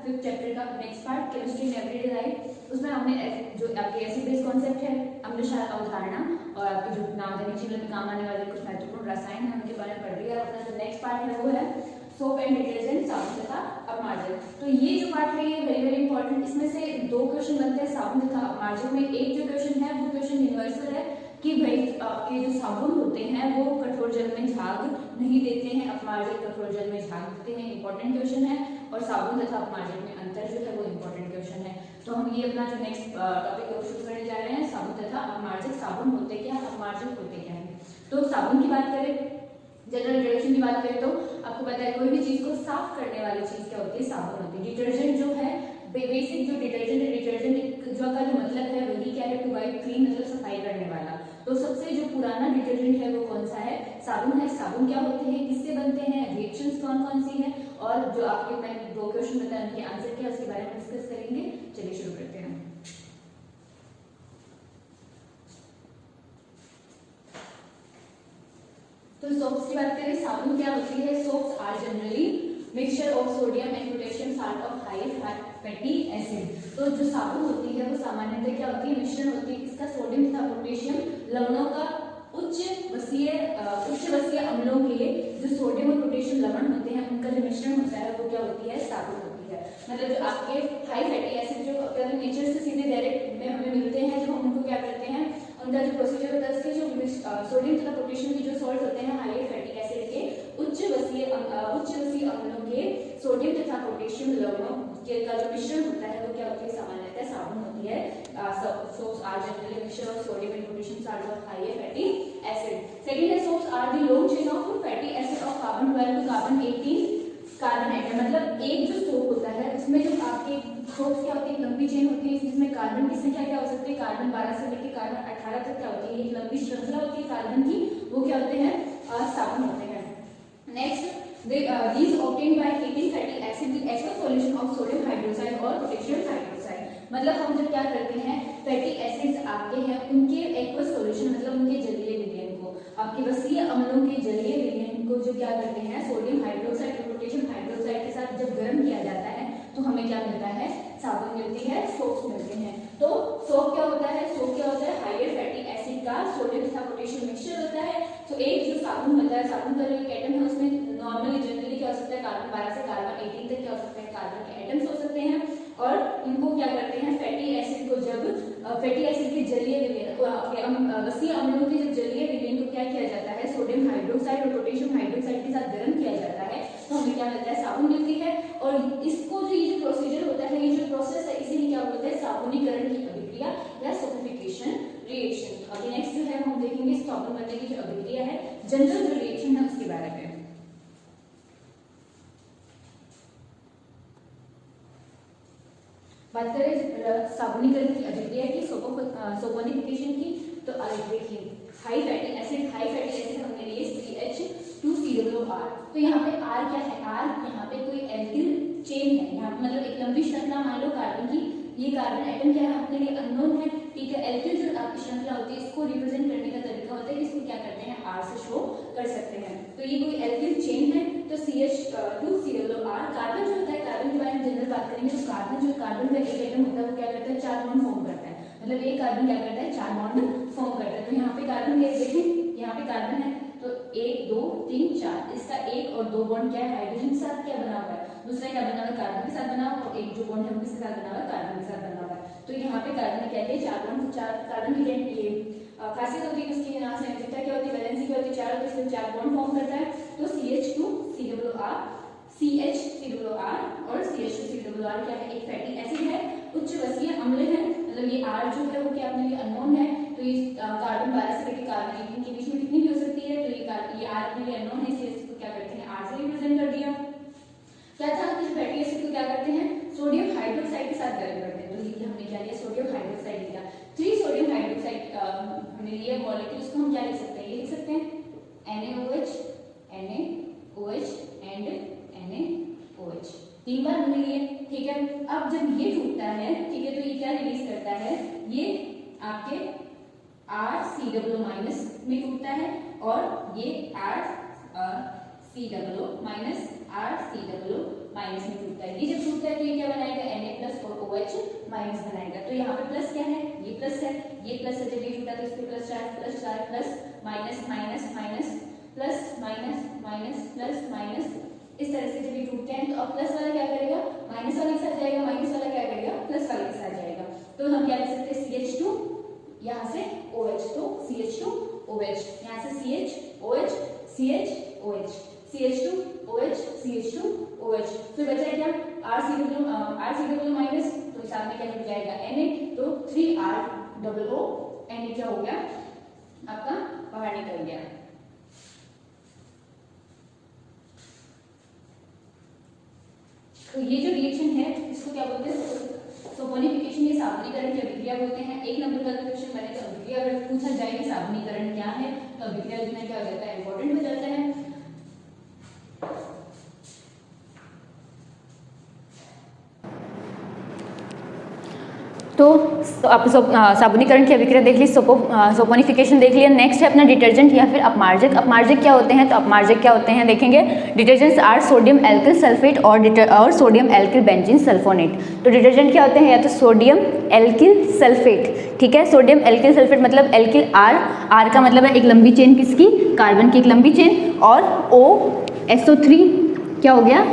Fifth chapter का next part chemistry in everyday life. उसमें हमने जो आपके एसिड बेस कॉन्सेप्ट है, अम्लक्षार अवधारणा और आपके जो दैनिक जीवन में काम आने वाले कुछ महत्वपूर्ण रसायन है उनके बारे में पढ़ लिया। अपना जो नेक्स्ट पार्ट है वो है सोप एंड डिटर्जेंट, साबुन तथा अपमार्जन। तो ये जो पार्ट है ये वेरी इंपॉर्टेंट। इसमें से दो क्वेश्चन बनते हैं साबुन तथा अपमार्जन में। एक जो क्वेश्चन है वो क्वेश्चन यूनिवर्सल है कि भाई आपके जो साबुन होते हैं वो कठोर जल में झाग नहीं देते हैं, अपमार्जन कठोर जल में झाग देते हैं, इंपॉर्टेंट क्वेश्चन है। और साबुन तथा अपमार्जन में अंतर जो है वो इंपॉर्टेंट क्वेश्चन है। तो हम ये अपना जो नेक्स्ट टॉपिक शुरू करने जा रहे हैं, साबुन तथा अपमार्जक। साबुन होते क्या है, अपमार्जक होते क्या है। तो साबुन की बात करें, जनरल इंट्रोडक्शन की बात करें तो आपको पता है कोई भी चीज को साफ करने वाली चीज क्या होती है, साबुन होती है। डिटर्जेंट जो है बेसिक जो डिटर्जेंट है, डिटर्जेंट जो का जो मतलब है वही क्या है, टू वाइप क्लीन, मतलब सफाई करने वाला। तो सबसे जो पुराना डिटर्जेंट है वो कौन सा है, साबुन है। साबुन क्या होते हैं, किससे बनते हैं, रिएक्शंस कौन कौन सी है, और जो आपके मैंने दो क्वेश्चन बताए उनके आंसर क्या उसके बारे में डिस्कस करेंगे। चलिए शुरू करते हैं। तो सोप्स की बात करें, साबुन क्या होती है, soaps are generally mixture of sodium and potassium salt of high fatty acid. तो जो साबुन होती है वो सामान्यतः क्या होती है, मिश्रण होती है किसका, सोडियम तथा पोटेशियम लवणों का उच्च वसीय अम्लों के जो सोडियम और पोटेशियम लवण होते हैं उनका जो मिश्रण होता है वो क्या होती है, साबुन होती है। मतलब जो आपके हाई फैटी एसिड जो नेचर से सीधे डायरेक्ट में हमें मिलते हैं, जब हम उनको क्या करते हैं, उनका जो प्रोसीजर होता है उसके जो सोडियम तथा पोटेशियम के जो सॉल्ट होते हैं हाई फैटी एसिड के उच्च वसीय अम्लों के सोडियम तथा पोटेशियम लवणों के का जो मिश्रण होता है वो क्या होती है, सामान्यतः साबुन होती है। Soaps are generally mixture of sodium and potassium salt of high fatty acid. Second है soaps are the long chain of fatty acid of carbon 12 to carbon 18 carbon atom. मतलब एक जो सोप होता है उसमें जो आपके सोप्स क्या होती है, लंबी चेन होती है जिसमें कार्बन की संख्या क्या हो सकती है, कार्बन 12 से लेकर कार्बन 18 तक क्या होती है, एक लंबी श्रृंखला होती है कार्बन की, वो क्या होते हैं, साबुन होते हैं। Next these obtained by heating fatty acid with aqueous solution of sodium hydroxide और potassium hydroxide। मतलब हम जब क्या करते हैं, फैटी एसिड्स आपके हैं उनके एक्वस सॉल्यूशन मतलब उनके जलीय विलयन को, आपके वसीय अम्लों के जलीय विलयन को जो क्या करते हैं, सोडियम हाइड्रोक्साइड और पोटेशियम हाइड्रोक्साइड के साथ जब गर्म किया जाता है तो हमें क्या मिलता है, साबुन मिलती है, सोप्स मिलते हैं। तो सोप क्या होता है, सोप क्या होता है, हायर फैटी एसिड का सोडियम तथा पोटेशियम मिक्सचर होता है। तो एक जो साबुन होता है, साबुन का जो एक एटम है उसमें नॉर्मली जनरली क्या हो सकता है, कार्बन 12 से कार्बन 18 तक क्या हो सकते हैं, कार्बन के एटम्स हो सकते हैं। और इनको क्या करते हैं, फैटी एसिड को जब फैटी एसिड के जलीय विलयन वसीय अम्लों के जब जलीय विलयन को क्या किया जाता है, सोडियम हाइड्रोक्साइड और पोटेशियम हाइड्रोक्साइड के साथ गर्म किया जाता है तो हमें क्या मिलता है, साबुन मिलती है। और इसको जो ये जो प्रोसीजर होता है, ये जो प्रोसेस है, इसीलिए क्या बोलते हैं, साबुनीकरण की अभिक्रिया या सोपिफिकेशन रिएक्शन। अभी नेक्स्ट जो है हम देखेंगे साबुन बनने की जो अभिक्रिया है, जनरल जो रिएक्शन है उसके बारे में। बात करें साबुनीकरण की अभिक्रिया की, सोपोनिफिकेशन की, तो देखिए हाई फैटी एसिड हमने लिए CH2COR। तो यहाँ पे R क्या है, R यहाँ पे कोई एल्किल चेन है, यहाँ पे मतलब एक लंबी श्रृंखला मान लो कार्बन की, ये कार्बन एटम क्या है अपने लिए अननोन है, ठीक है। एल्किल जो आपकी श्रृंखला होती है इसको रिप्रेजेंट करने का तरीका होता है, इसको क्या करते हैं, R से शो कर सकते हैं। तो ये कोई एल्किल चेन है, तो CH2COR। कार्बन जो होता है, कार्बन के बारे में जनरल बात करेंगे तो कार्बन का एक एटम होता है वो क्या करता है, 4 बॉन्ड फॉर्म करता है। मतलब एक कार्बन क्या करता है, 4 बॉन्ड फॉर्म करता है। तो यहाँ पे कार्बन देखें, यहाँ पे कार्बन है तो 1 2 3 4, इसका एक और दो बॉन्ड क्या है, हाइड्रोजन के साथ क्या बना हुआ है, दूसरा क्या बना हुआ है, कार्बन के साथ बना हुआ, और एक जो बॉन्ड है वो किसके साथ बना हुआ है, कार्बन के साथ बना हुआ है। तो यहाँ पे कार्बन कहते हैं 4 बॉन्ड, 4 कार्बन की ये खासियत होती है उसकी, यहाँ से संयोजकता क्या होती है, वैलेंसी क्या होती है, 4 होती है, इसमें 4 बॉन्ड फॉर्म करता है। तो CH2COR और CH2COR क्या है, एक फैटी एसिड है, उच्च वसीय अम्ल है। मतलब ये R जो है वो क्या अपने लिए अननोन है, तो ये कार्बन 12 से लेकर कार्बन 18 के बीच में कितनी भी हो सकती है, तो ये R अपने लिए अननोन है, इसलिए इसको क्या करते हैं, R से रिप्रेजेंट कर दिया। क्या था कि फैटी एसिड को क्या करते हैं, सोडियम हाइड्रोक्साइड के साथ गर्म करते हैं। तो ये हमने क्या लिया, सोडियम हाइड्रोक्साइड लिया। 3 सोडियम हाइड्रोक्साइड हमने लिए मॉलिक्यूल्स को हम क्या लिख सकते हैं, ये लिख सकते हैं NaOH एंड NaOH, 3 बार हमने लिए, ठीक है। अब जब ये टूटता है, ठीक है, तो ये क्या रिलीज करता है, ये आपके RCOO- में टूटता है, और ये RCOO- माइनस में टूटता है। ये जब टूटता है तो ये क्या बनाएगा, Na प्लस और OH माइनस बनाएगा। तो यहाँ पे प्लस क्या है, ये प्लस है, ये प्लस है, जब ये टूटा तो इस पे प्लस चार plus minus minus minus plus minus minus plus minus, इस तरह से जब ये टूटते हैं तो अब प्लस वाला क्या करेगा, माइनस वाले के साथ जाएगा, माइनस वाला क्या करेगा, प्लस वाले के साथ जाएगा। तो हम क्या लिख सकते हैं, CH2 यहाँ से OH, तो CH2OH, यहाँ से CHOH CHOH, CH2OH CH2OH, फिर बचा क्या, RCW माइनस, तो साथ में क्या जुड़ जाएगा Na, तो 3ROO Na क्या हो गया आपका, बाहर निकल गया। तो ये जो रिएक्शन है इसको क्या बोलते हैं, सोपोनिफिकेशन, ये साबुनीकरण की अभिक्रिया बोलते हैं। एक नंबर का क्वेश्चन बने तो अभिक्रिया अगर पूछा जाए कि साबुनीकरण क्या है तो अभिक्रिया लिखना क्या हो जाता है, इंपॉर्टेंट हो जाता है। तो आप साबुनीकरण की अभिक्रिया देख ली, सोपोनिफिकेशन देख लिया। नेक्स्ट है अपना डिटर्जेंट या फिर अपमार्जक। अपमार्जक क्या होते हैं, तो अपमार्जक क्या होते हैं देखेंगे, detergents are sodium alkyl sulphate और सोडियम एल्किल बेंजीन सल्फोनेट। तो डिटर्जेंट क्या होते हैं, या तो सोडियम एल्किल सल्फेट, ठीक है, सोडियम एल्किल सल्फेट मतलब एल्किल आर का मतलब है एक लंबी चेन, किसकी, कार्बन की एक लंबी चेन, और OSO3 क्या हो गया,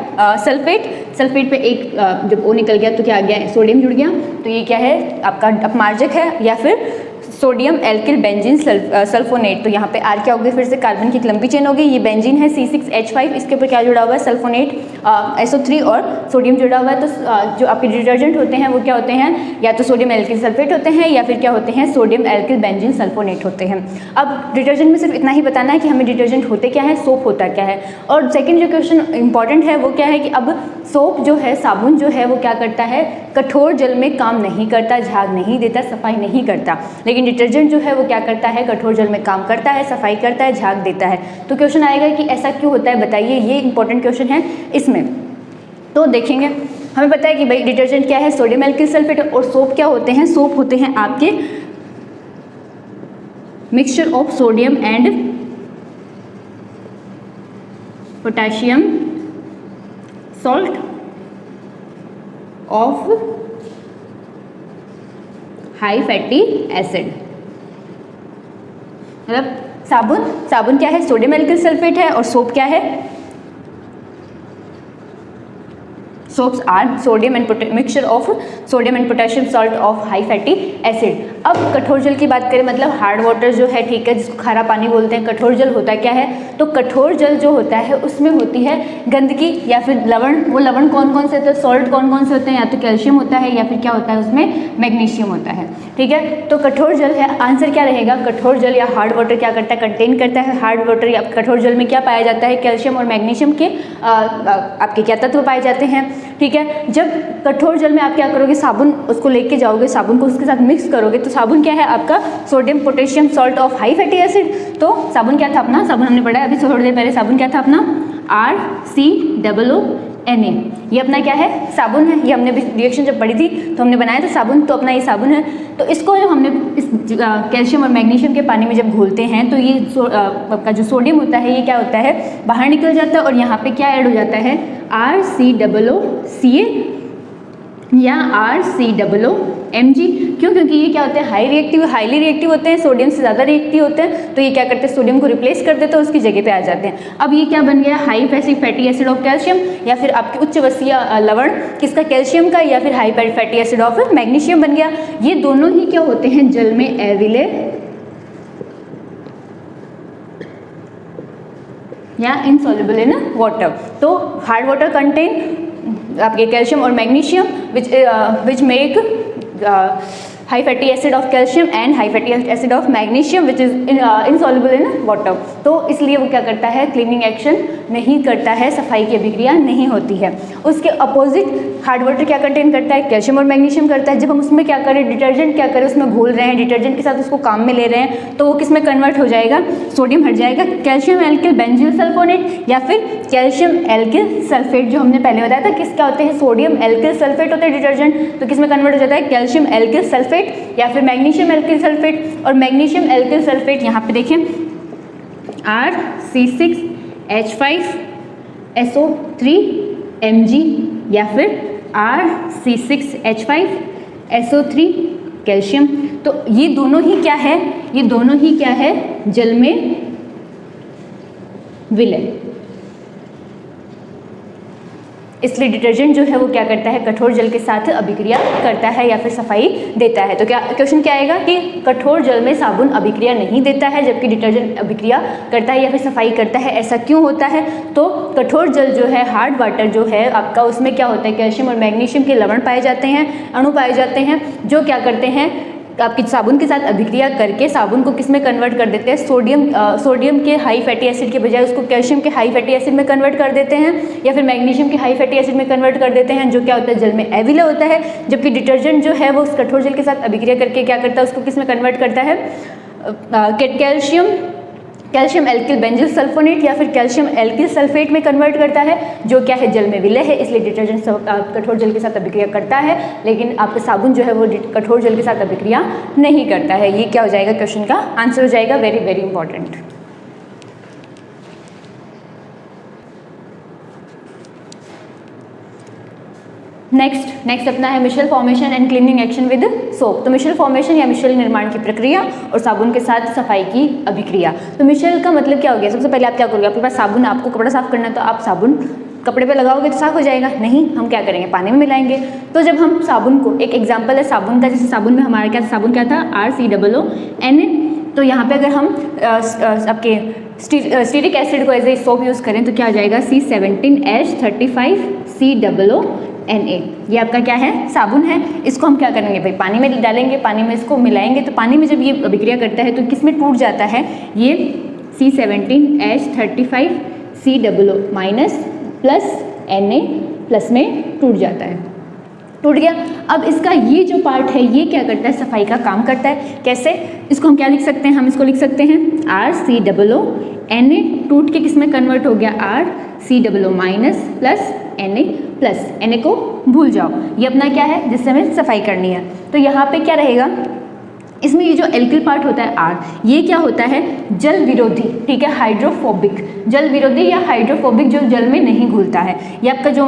सल्फेट पे एक जब O निकल गया तो क्या आ गया, सोडियम जुड़ गया, तो ये क्या है आपका अपमार्जक है। या फिर सोडियम एल्किल बेंजीन सल्फोनेट, तो यहाँ पे आर क्या हो गया, फिर से कार्बन की एक लंबी चेन हो गई, ये बेंजीन है C6H5, इसके ऊपर क्या जुड़ा हुआ है, सल्फोनेट SO3 और सोडियम जुड़ा हुआ है। तो जो आपके डिटर्जेंट होते हैं वो क्या होते हैं, या तो सोडियम एल्किल सल्फेट होते हैं या फिर क्या होते हैं, सोडियम एल्किल बेंजीन सल्फोनेट होते हैं। अब डिटर्जेंट में सिर्फ इतना ही बताना है कि हमें डिटर्जेंट होते क्या है, सोप होता क्या है। और सेकेंड जो क्वेश्चन इंपॉर्टेंट है वो क्या है कि अब सोप जो है, साबुन जो है वो क्या करता है, कठोर जल में काम नहीं करता, झाग नहीं देता, सफाई नहीं करता, लेकिन डिटर्जेंट जो है वो क्या करता है, कठोर जल में काम करता है, सफाई करता है, झाग देता है। तो क्वेश्चन आएगा कि ऐसा क्यों होता है बताइए, ये इंपॉर्टेंट क्वेश्चन है इसमें। तो देखेंगे, हमें पता है कि भाई डिटर्जेंट क्या है, सोडियम एल्किल सल्फेट, और सोप क्या होते हैं, सोप होते हैं आपके mixture of sodium and potassium salt of high fatty acid. मतलब साबुन क्या है, सोडियम एल्किल सल्फेट है, और सोप क्या है, soaps are sodium and mixture of sodium and potassium salt of high fatty acid. अब कठोर जल की बात करें, मतलब हार्ड वाटर जो है, ठीक है, जिसको खारा पानी बोलते हैं, कठोर जल होता क्या है, तो कठोर जल जो होता है उसमें होती है गंदगी या फिर लवण। वो लवण कौन कौन से होते हैं, सॉल्ट कौन कौन से होते हैं, या तो कैल्शियम होता है या फिर क्या होता है उसमें मैग्नीशियम होता है, ठीक है। तो कठोर जल है, आंसर क्या रहेगा, कठोर जल या हार्ड वाटर क्या करता है, कंटेन करता है। हार्ड वाटर या कठोर जल में क्या पाया जाता है, कैल्शियम और मैग्नीशियम के आपके क्या तत्व पाए जाते हैं, ठीक है। जब कठोर जल में आप क्या करोगे, साबुन उसको लेके जाओगे, साबुन को उसके साथ मिक्स करोगे, तो साबुन क्या है आपका, sodium potassium salt of high fatty acid. तो साबुन क्या था अपना, साबुन हमने पढ़ा है अभी थोड़ी देर पहले, साबुन क्या था अपना, RCOONA, ये अपना क्या है, साबुन है। ये हमने भी रिएक्शन जब पढ़ी थी तो हमने बनाया था साबुन, तो अपना ये साबुन है। तो इसको जो हमने इस कैल्शियम और मैग्नीशियम के पानी में जब घोलते हैं तो ये का जो सोडियम होता है ये क्या होता है, बाहर निकल जाता है, और यहाँ पे क्या ऐड हो जाता है, RCOOCA या RCOOMG। क्यों, क्योंकि ये क्या होते हैं, हाईली रिएक्टिव होते हैं, सोडियम से ज़्यादा रिएक्टिव होते हैं, तो ये क्या करते हैं, सोडियम को रिप्लेस कर देते हैं, उसकी जगह पे आ जाते हैं। अब ये क्या बन गया, high fatty acid of calcium, या फिर आपके उच्च वसीय लवण किसका, कैल्शियम का, या फिर high fatty acid of magnesium बन गया। ये दोनों ही क्या होते हैं, जल में अवेलेबल या इनसॉल्युबल इन वाटर। तो हार्ड वाटर कंटेन आपके कैल्शियम और magnesium which make high fatty acid of calcium and high fatty acid of magnesium which is insoluble in water. तो इसलिए वो क्या करता है, क्लीनिंग एक्शन नहीं करता है, सफाई की अभिक्रिया नहीं होती है। उसके अपोजिट हार्ड वाटर क्या कंटेन करता है, कैल्शियम और मैग्नीशियम करता है। जब हम उसमें क्या करें, डिटर्जेंट क्या करें, उसमें घोल रहे हैं, डिटर्जेंट के साथ उसको काम में ले रहे हैं, तो वो किस में कन्वर्ट हो जाएगा, सोडियम हट जाएगा, कैल्शियम एल्किल बेंजील सल्फोनेट या फिर कैल्शियम एल्किल सल्फेट। जो हमने पहले बताया था किस क्या होते हैं, सोडियम एल्किल सल्फेट होते हैं डिटर्जेंट, तो किस में कन्वर्ट हो जाता है, कैल्शियम एल्किल सल्फेट या फिर मैग्नीशियम एल्किल सल्फेट। और मैग्नीशियम एल्किल सल्फेट यहाँ पे देखें RC6H5SO3 Mg या फिर RC6H5SO3 कैल्शियम। तो ये दोनों ही क्या है, ये दोनों ही क्या है, जल में विलय। इसलिए डिटर्जेंट जो है वो क्या करता है, कठोर जल के साथ अभिक्रिया करता है या फिर सफाई देता है। तो क्या क्वेश्चन क्या आएगा कि कठोर जल में साबुन अभिक्रिया नहीं देता है जबकि डिटर्जेंट अभिक्रिया करता है या फिर सफाई करता है, ऐसा क्यों होता है? तो कठोर जल जो है, हार्ड वाटर जो है आपका, उसमें क्या होता है, कैल्शियम और मैग्नीशियम के लवण पाए जाते हैं, अणु पाए जाते हैं, जो क्या करते हैं आपकी साबुन के साथ अभिक्रिया करके साबुन को किस में कन्वर्ट कर देते हैं, सोडियम के हाई फैटी एसिड के बजाय उसको कैल्शियम के हाई फैटी एसिड में कन्वर्ट कर देते हैं या फिर मैग्नीशियम के हाई फैटी एसिड में कन्वर्ट कर देते हैं, जो क्या होता है, जल में अविलय होता है। जबकि डिटर्जेंट जो है वो उस कठोर जल के साथ अभिक्रिया करके क्या करता है, उसको किस में कन्वर्ट करता है, कैल्शियम एल्किल बेंजिल सल्फोनेट या फिर कैल्शियम एल्किल सल्फेट में कन्वर्ट करता है, जो क्या है, जल में विलय है। इसलिए डिटर्जेंट कठोर जल के साथ अभिक्रिया करता है, लेकिन आपका साबुन जो है वो कठोर जल के साथ अभिक्रिया नहीं करता है। ये क्या हो जाएगा, क्वेश्चन का आंसर हो जाएगा, वेरी वेरी इंपॉर्टेंट। नेक्स्ट अपना है micelle formation and cleaning action with soap. तो मिश्रल फॉर्मेशन या मिश्रल निर्माण की प्रक्रिया और साबुन के साथ सफाई की अभिक्रिया। तो मिश्रल का मतलब क्या हो गया, सबसे पहले आप क्या करोगे, आपके पास साबुन, आपको कपड़ा साफ करना है तो आप साबुन कपड़े पे लगाओगे तो साफ हो जाएगा? नहीं, हम क्या करेंगे, पानी में मिलाएंगे। तो जब हम साबुन को, एक एग्जाम्पल है साबुन का, जैसे साबुन में हमारा क्या, साबुन क्या था, RCOONA। तो यहाँ पे अगर हम आपके स्टीरिक एसिड को एज ए सोप यूज़ करें तो क्या हो जाएगा, C17H35COONA। ये आपका क्या है, साबुन है। इसको हम क्या करेंगे भाई, पानी में डालेंगे, पानी में इसको मिलाएंगे। तो पानी में जब ये अभिक्रिया करता है तो किस में टूट जाता है, ये C17H35COO- प्लस Na प्लस में टूट जाता है, टूट गया। अब इसका ये जो पार्ट है ये क्या करता है, सफाई का काम करता है। कैसे, इसको हम क्या लिख सकते हैं, हम इसको लिख सकते हैं RCOONA टूट के किस में कन्वर्ट हो गया, RCOO- plus Na plus. Na को भूल जाओ, ये अपना क्या है जिससे हमें सफाई करनी है। तो यहाँ पे क्या रहेगा, इसमें ये जो एल्किल पार्ट होता है R, ये क्या होता है, जल विरोधी, ठीक है, हाइड्रोफोबिक, जल विरोधी या हाइड्रोफोबिक, जो जल में नहीं घुलता है। ये आपका जो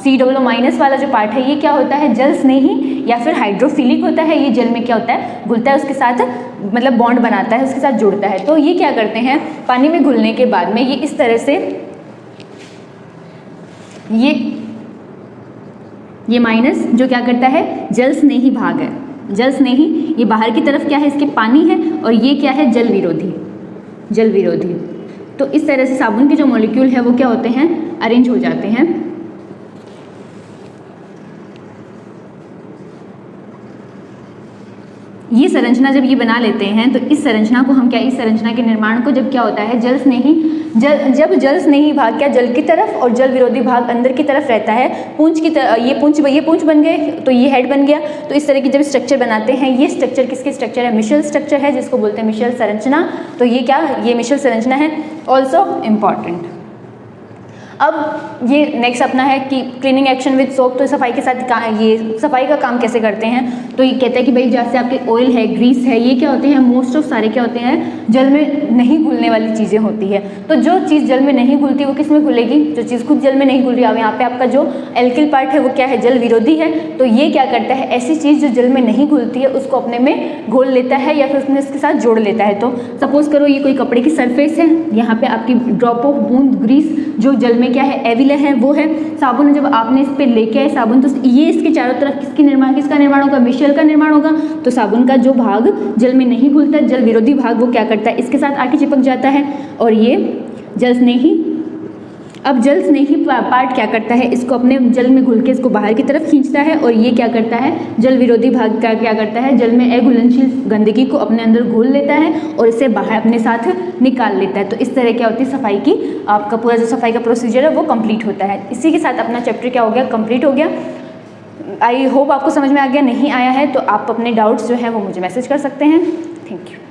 COO- वाला जो पार्ट है ये क्या होता है, जल स्नेही या फिर हाइड्रोफिलिक होता है। ये जल में क्या होता है, घुलता है, उसके साथ मतलब बॉन्ड बनाता है, उसके साथ जुड़ता है। तो ये क्या करते हैं, पानी में घुलने के बाद में ये इस तरह से ये माइनस जो क्या करता है, जल स्नेही भाग है, जल स्नेही, ये बाहर की तरफ क्या है, इसके पानी है, और ये क्या है, जल विरोधी, जल विरोधी। तो इस तरह से साबुन के जो मॉलिक्यूल है वो क्या होते हैं, अरेंज हो जाते हैं। ये संरचना जब ये बना लेते हैं तो इस संरचना को हम क्या, इस संरचना के निर्माण को जब क्या होता है, जल स्नेही, जब जल स्नेही भाग क्या जल की तरफ और जल विरोधी भाग अंदर की तरफ रहता है, पूंछ की तरह, ये पूंछ बन गए तो ये हेड बन गया। तो इस तरह की जब स्ट्रक्चर बनाते हैं, ये स्ट्रक्चर किसकी स्ट्रक्चर है, मिश्रल स्ट्रक्चर है, जिसको बोलते हैं मिश्रल संरचना। तो ये क्या, ये मिश्रल संरचना है, ऑल्सो इम्पॉर्टेंट। अब ये नेक्स्ट अपना है कि क्लीनिंग एक्शन विद सोप। तो सफाई के साथ ये सफाई का काम कैसे करते हैं, तो ये कहते हैं कि भाई जैसे आपके ऑयल है, ग्रीस है, ये क्या होते हैं, मोस्ट ऑफ सारे क्या होते हैं, जल में नहीं घुलने वाली चीज़ें होती है। तो जो चीज़ जल में नहीं घुलती वो किस में घुलेगी, जो चीज़ खुद जल में नहीं घुल रही। अब यहाँ पे आपका जो एल्किल पार्ट है वो क्या है, जल विरोधी है। तो ये क्या करता है, ऐसी चीज़ जो जल में नहीं घुलती है उसको अपने में घोल लेता है या फिर उसमें इसके साथ जोड़ लेता है। तो सपोज करो ये कोई कपड़े की सरफेस है, यहाँ पे आपकी ड्रॉप ऑफ बूंद ग्रीस जो जल में क्या है, अविलय है, वो है। साबुन जब आपने इस पे लेके आए साबुन, तो ये इसके चारों तरफ किसका निर्माण होगा, मिश्रल का निर्माण होगा। तो साबुन का जो भाग जल में नहीं घुलता, जल विरोधी भाग, वो क्या करता है, इसके साथ आके चिपक जाता है। और ये जल स्नेही, अब जल स्नेही पार्ट क्या करता है, इसको अपने जल में घुल के इसको बाहर की तरफ खींचता है। और ये क्या करता है, जल विरोधी भाग का क्या करता है, जल में अघुलनशील गंदगी को अपने अंदर घोल लेता है और इसे बाहर अपने साथ निकाल लेता है। तो इस तरह क्या होती है सफाई की, आपका पूरा जो सफाई का प्रोसीजर है वो कंप्लीट होता है। इसी के साथ अपना चैप्टर क्या हो गया, कंप्लीट हो गया। आई होप आपको समझ में आ गया। नहीं आया है तो आप अपने डाउट्स जो है वो मुझे मैसेज कर सकते हैं। Thank you.